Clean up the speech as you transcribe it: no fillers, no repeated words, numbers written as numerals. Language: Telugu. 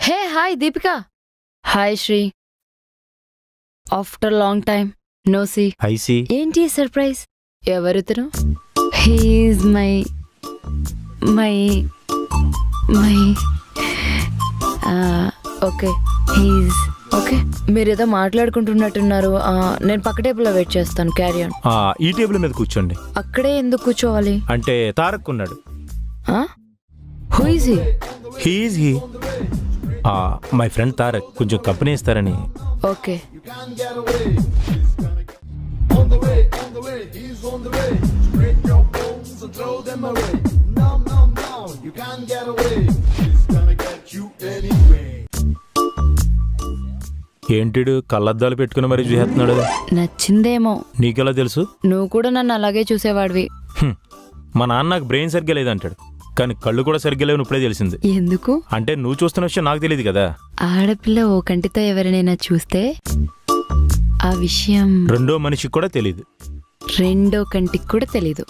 హే hi Deepika. Hi Sri. After long time no see. I see ఏంటి సర్ప్రైజ్? ఎవరితను? He's my my my okay he's okay. మీరేదో మాట్లాడుకుంటున్నట్టున్నారు. నేను పక్క టేబుల్లో వెయిట్ చేస్తాను. Carry on. ఈ టేబుల్ మీద కూర్చోండి. అక్కడే ఎందుకు కూర్చోవాలి? అంటే తారక్ ఉన్నాడు. Who is he? He is he my friend Tarak. కొంచెం కంపెనీ ఇస్తారని. ఓకే. ఏంటిడు కళ్ళద్దాలు పెట్టుకుని మరీ చూసేస్తున్నాడు? నచ్చిందేమో. నీకెలా తెలుసు? నువ్వు కూడా నన్ను అలాగే చూసేవాడివి. మా నాన్న నాకు బ్రెయిన్ సరిగ్గా లేదంటాడు, కానీ కళ్ళు కూడా సరిగ్గా లేవు. ఇప్పుడే తెలిసింది. ఎందుకు? అంటే నువ్వు చూస్తున్న విషయం నాకు తెలియదు కదా. ఆడపిల్ల ఓ కంటితో ఎవరినైనా చూస్తే ఆ విషయం రెండో మనిషికి కూడా తెలియదు. రెండో కంటికి కూడా తెలీదు.